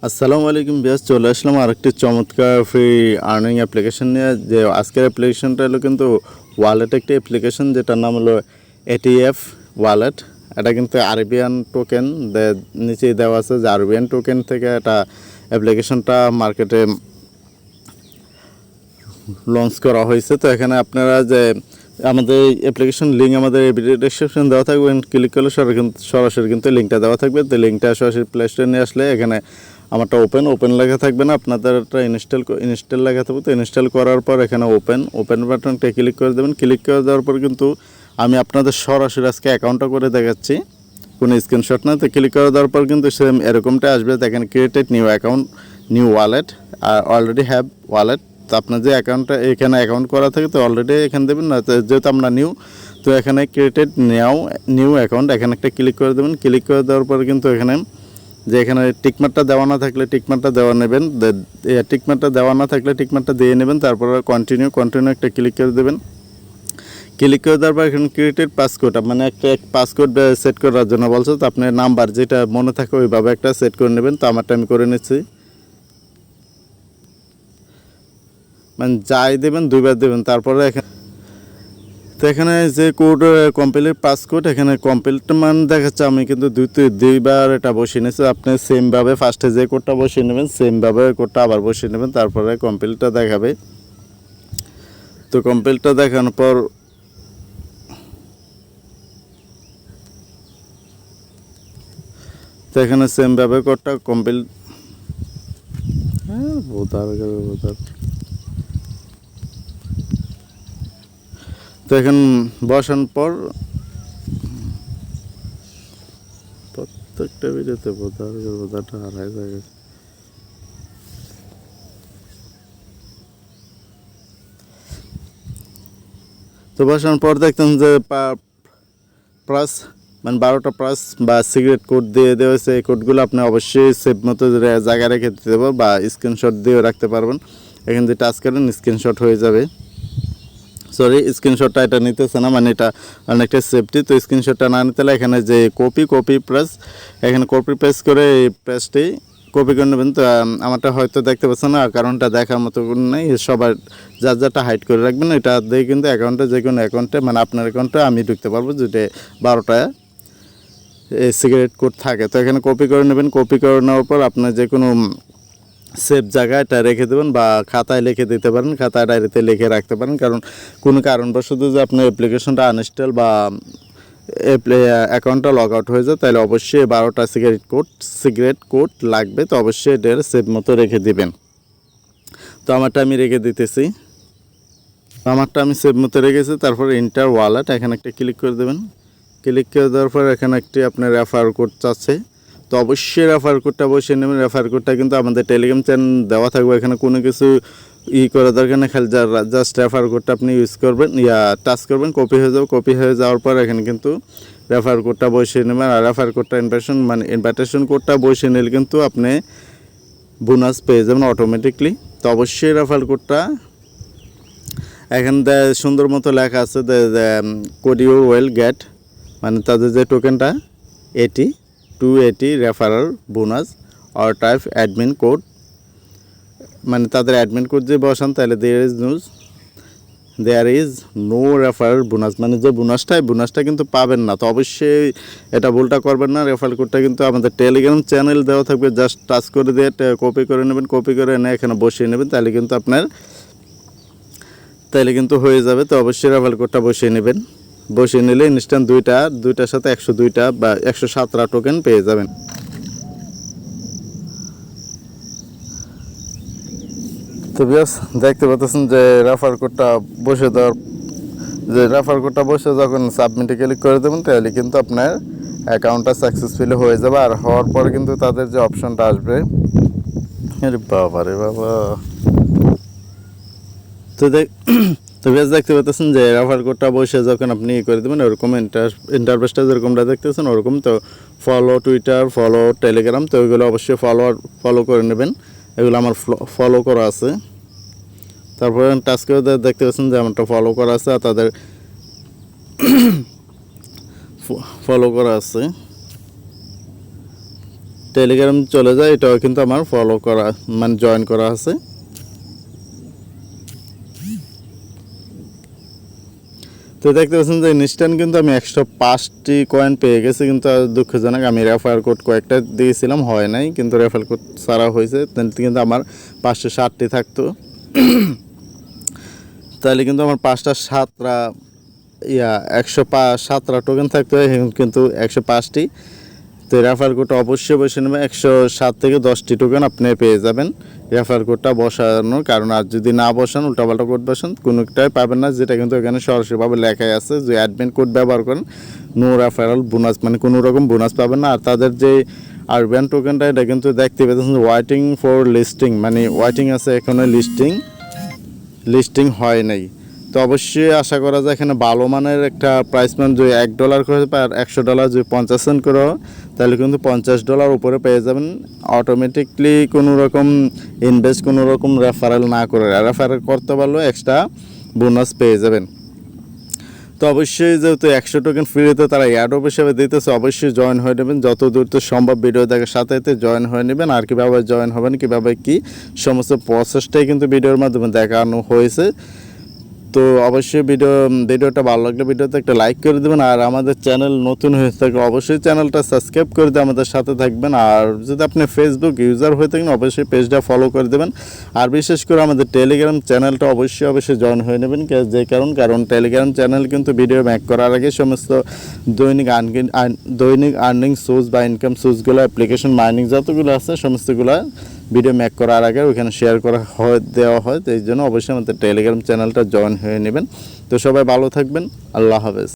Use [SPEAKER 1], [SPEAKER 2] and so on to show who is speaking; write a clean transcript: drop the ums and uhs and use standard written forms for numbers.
[SPEAKER 1] আসসালামু আলাইকুম বিয়াস, চলে আসলাম আরেকটি চমৎকার ফ্রি আর্নিং অ্যাপ্লিকেশন নিয়ে। যে আজকের অ্যাপ্লিকেশনটা হলো কিন্তু ওয়ালেট একটি অ্যাপ্লিকেশন, যেটার নাম হলো ATF ওয়ালেট। এটা কিন্তু আরবিয়ান টোকেন নিচে দেওয়া আছে যে আরবিয়ান টোকেন থেকে এটা অ্যাপ্লিকেশনটা মার্কেটে লঞ্চ করা হয়েছে। তো এখানে আপনারা যে আমাদের অ্যাপ্লিকেশন লিঙ্ক আমাদের ভিডিও ডেসক্রিপশন দেওয়া থাকবে, ক্লিক করলে সরাসরি কিন্তু লিঙ্কটা দেওয়া থাকবে। তো লিঙ্কটা সরাসরি প্লে স্টোরে নিয়ে আসলে এখানে আমারটা ওপেন লেখা থাকবে না, আপনাদেরটা ইনস্টল লেখা থাকবে। তো ইনস্টল করার পর এখানে ওপেন বাটনটা ক্লিক করে দেবেন। ক্লিক করে দেওয়ার পর কিন্তু আমি আপনাদের সরাসরি আজকে অ্যাকাউন্টটা করে দেখাচ্ছি, কোনো স্ক্রিনশট না। তো ক্লিক করে দেওয়ার পর কিন্তু সেম এরকমটা আসবে, দেখেন created new account new wallet আর অলরেডি হ্যাভ ওয়ালেট। তো আপনার যে অ্যাকাউন্টটা এখানে অ্যাকাউন্ট করা থাকে তো অলরেডি এখানে দেবেন না, যেহেতু আমরা নিউ, তো এখানে ক্রিয়েটেড নিউ অ্যাকাউন্ট এখানে একটা ক্লিক করে দেবেন। ক্লিক করে দেওয়ার পর কিন্তু এখানে যে এখানে টিকমার্কটা দেওয়া না থাকলে টিকমার্কটা দেওয়া নেবেন, টিকমার্কটা দেওয়া না থাকলে টিকমার্কটা দিয়ে নেবেন। তারপর কন্টিনিউ একটা ক্লিক করে দেবেন। ক্লিক করে দেওয়ার পর এখানে ক্রিয়েটেড পাসকোড, মানে একটা পাসকোড সেট করার জন্য বলছে। তো আপনার নাম্বার যেটা মনে থাকে ওইভাবে একটা সেট করে নেবেন। তো আমারটা আমি করে নিচ্ছি, মানে যাই দেবেন দুইবার দেবেন। তারপরে এখানে যে কোড কমপ্লিট পাসকোড, এখানে কমপ্লিট মান দেখাচ্ছে, আমি কিন্তু দুইবার এটা বসিয়ে নিয়েছি। আপনি সেমভাবে ফার্স্টে যে কোডটা বসিয়ে নেবেন সেমভাবে কোডটা আবার বসিয়ে নেবেন, তারপরে কমপ্লিটটা দেখাবে। তো কমপ্লিটটা দেখানোর পর তো এখানে সেমভাবে কোডটা কমপ্লিট তো এখন বসানোর পর প্রত্যেকটা ভিডিওতে বোধাটা হারাই যায়। তো বসানোর পর দেখতেন যে প্লাস মানে 12টা প্লাস বা সিগারেট কোড দিয়ে দেওয়া হয়েছে। এই কোডগুলো আপনি অবশ্যই সেভ মতো জায়গায় রেখে দিতে পারবেন বা স্ক্রিনশট দিয়েও রাখতে পারবেন। এখান থেকে টাচ করেন স্ক্রিনশট হয়ে যাবে। সরি, স্ক্রিনশটটা এটা নিতেছে না, মানে এটা অনেকটা সেফটি। তো স্ক্রিনশটটা না নিতে হলে এখানে যে কপি প্রেস, এখানে কপি প্রেস করে এই প্রেসটি কপি করে নেবেন। তো আমারটা হয়তো দেখতে পাচ্ছেন না, কারণটা দেখার মতো নেই, সবার যারটা হাইড করে রাখবেন। এটা দিয়ে কিন্তু অ্যাকাউন্টে যে কোনো অ্যাকাউন্টে, মানে আপনার অ্যাকাউন্টে আমি ঢুকতে পারবো যেটা 12টা সিগারেট কোড থাকে। তো এখানে কপি করে নেবেন। কপি করে নেওয়ার পর আপনার যে কোনো সেফ জায়গায় এটা রেখে দেবেন বা খাতায় লিখে দিতে পারেন, খাতায় ডায়েরিতে লিখে রাখতে পারেন। কারণ কোনো কারণবশত যে আপনার অ্যাপ্লিকেশনটা আনইনস্টল বা অ্যাকাউন্টটা লগ আউট হয়ে যায়, তাহলে অবশ্যই 12টা সিগারেট কোড লাগবে। তো অবশ্যই এটার সেভ মতো রেখে দিবেন। তো আমারটা আমি রেখে দিতেছি, আমারটা আমি সেভ মতো রেখেছি। তারপর ইন্টার ওয়ালেট এখানে একটা ক্লিক করে দেবেন। ক্লিক করে দেওয়ার পর এখানে একটি আপনার রেফার কোড চাচ্ছে। তো অবশ্যই রেফার কোডটা বসিয়ে নেবেন। রেফার কোডটা কিন্তু আমাদের টেলিগ্রাম চ্যানেল দেওয়া থাকবে, এখানে কোনো কিছু করা দরকার নেই, খালি জাস্ট রেফার কোডটা আপনি ইউজ করবেন, টাচ করবেন, কপি হয়ে যাবে। কপি হয়ে যাওয়ার পর এখানে কিন্তু রেফার কোডটা বসিয়ে নেবেন। আর রেফার কোডটা ইনভাইটেশন কোডটা বসিয়ে নিলে কিন্তু আপনি বোনাস পেয়ে যাবেন অটোমেটিকলি। তো অবশ্যই রেফার কোডটা এখানে সুন্দর মতো লেখা আছে, কোড ইউ উইল গেট, মানে তাদের যে টোকেনটা 280 referral bonus or type admin code, মানে তাদের অ্যাডমিন কোড যে বসান তাহলে there is no referral bonus, মানে যে বোনাসটা কিন্তু পাবেন না। তো অবশ্যই এটা ভুলটা করবেন না। রেফারাল কোডটা কিন্তু আমাদের টেলিগ্রাম চ্যানেল দেওয়া থাকবে, জাস্ট টাচ করে দিয়ে কপি করে নেবেন। কপি করে এনে এখানে বসিয়ে নেবেন, তাহলে কিন্তু হয়ে যাবে। তো অবশ্যই রেফারাল কোডটা বসিয়ে নেবেন। বসিয়ে নিলে ইনস্ট্যান্ট দুইটার সাথে 102টা বা 107টা টোকেন পেয়ে যাবেন। তো বিয়াস দেখতে পাচ্ছেন যে রেফার কোডটা বসে যখন সাবমিটে ক্লিক করে দেবেন, তাহলে কিন্তু আপনার অ্যাকাউন্টটা সাকসেসফুলি হয়ে যাবে। আর হওয়ার পর কিন্তু তাদের যে অপশনটা আসবে, বাবা রে বাবা, তো বেশ দেখতে পাচ্ছেন যে রেফার কোডটা বসে যখন আপনি করে দেবেন, ওরকম ইন্টারফেসটা যেরকমটা দেখতেছেন ওরকম। তো ফলো টুইটার, ফলো টেলিগ্রাম, তো ওইগুলো অবশ্যই ফলো করে নেবেন। এগুলো আমার ফলো করা আছে। তারপরে টাচ করে দেখতে পাচ্ছেন যে আমারটা ফলো করা আছে আর তাদের ফলো করা আছে। টেলিগ্রাম চলে যায়, এটাও কিন্তু আমার ফলো করা মানে জয়েন করা আছে। তো দেখতে পাচ্ছেন যে ইনস্ট্যান্ট কিন্তু আমি 105টি কয়েন পেয়ে গেছি, কিন্তু দুঃখজনক আমি রেফার কোড কয়েকটা দিয়েছিলাম, হয় নাই, কিন্তু রেফার কোড ছাড়া হয়েছে, কিন্তু আমার 560টি থাকতো। তাহলে কিন্তু আমার 5টা 107টা টোকেন থাকতো, এখন কিন্তু 105টি। তো রেফার কোডটা অবশ্যই বসে নেবেন, 107 থেকে 10টি টোকেন আপনি পেয়ে যাবেন রেফার কোডটা বসানোর কারণ। আর যদি না বসান, উল্টাপাল্টা কোড বসান, কোনোটাই পাবেন না, যেটা কিন্তু এখানে সরাসরিভাবে লেখাই আছে যে অ্যাডমিন কোড ব্যবহার করেন নো রেফারেল বোনাস, মানে কোনো রকম বোনাস পাবেন না। আর তাদের যে আরবিয়ান টোকেনটা, এটা কিন্তু দেখতে পাচ্ছেন ওয়েটিং ফর লিস্টিং, মানে ওয়েটিং আছে, এখনো লিস্টিং হয় নাই। তো অবশ্যই আশা করা যায় এখানে ভালো মানের একটা প্রাইস মান, যদি $1 করে পায় আর $100 যদি 50 সেন্ট করে হয়, তাহলে কিন্তু $50 উপরে পেয়ে যাবেন অটোমেটিকলি, কোনো রকম ইনভেস্ট, কোনো রকম রেফারেল না করে। রেফারেল করতে পারলেও এক্সট্রা বোনাস পেয়ে যাবেন। তো অবশ্যই যেহেতু 100 টোকেন ফ্রিতে তারা এয়ারড্রপ হিসেবে দিতেছে, অবশ্যই জয়েন হয়ে নেবেন, যত দ্রুত সম্ভব ভিডিও দেখার সাথে সাথে জয়েন হয়ে নেবেন। আর কীভাবে জয়েন হবেন, কীভাবে কি সমস্ত প্রসেসটাই কিন্তু ভিডিওর মাধ্যমে দেখানো হয়েছে। তো অবশ্যই ভিডিওটা ভালো লাগলে ভিডিওতে একটা লাইক করে দেবেন। আর আমাদের চ্যানেল নতুন হয়ে থাকে অবশ্যই চ্যানেলটা সাবস্ক্রাইব করে দিয়ে আমাদের সাথে থাকবেন। আর যদি আপনি ফেসবুক ইউজার হয়ে থাকেন, অবশ্যই পেজটা ফলো করে দেবেন। আর বিশেষ করে আমাদের টেলিগ্রাম চ্যানেলটা অবশ্যই জয়েন হয়ে নেবেন। যে কারণ টেলিগ্রাম চ্যানেল কিন্তু ভিডিও মেক করার আগে সমস্ত দৈনিক আর্নিং সোর্স বা ইনকাম সোর্সগুলো, অ্যাপ্লিকেশন মাইনিং যতগুলো আছে সমস্তগুলো ভিডিও মেক করার আগে ওইখানে শেয়ার করা দেওয়া হয়। তো এই জন্য অবশ্যই আমাদের টেলিগ্রাম চ্যানেলটা জয়েন হয়ে নেবেন। তো সবাই ভালো থাকবেন, আল্লাহ হাফেজ।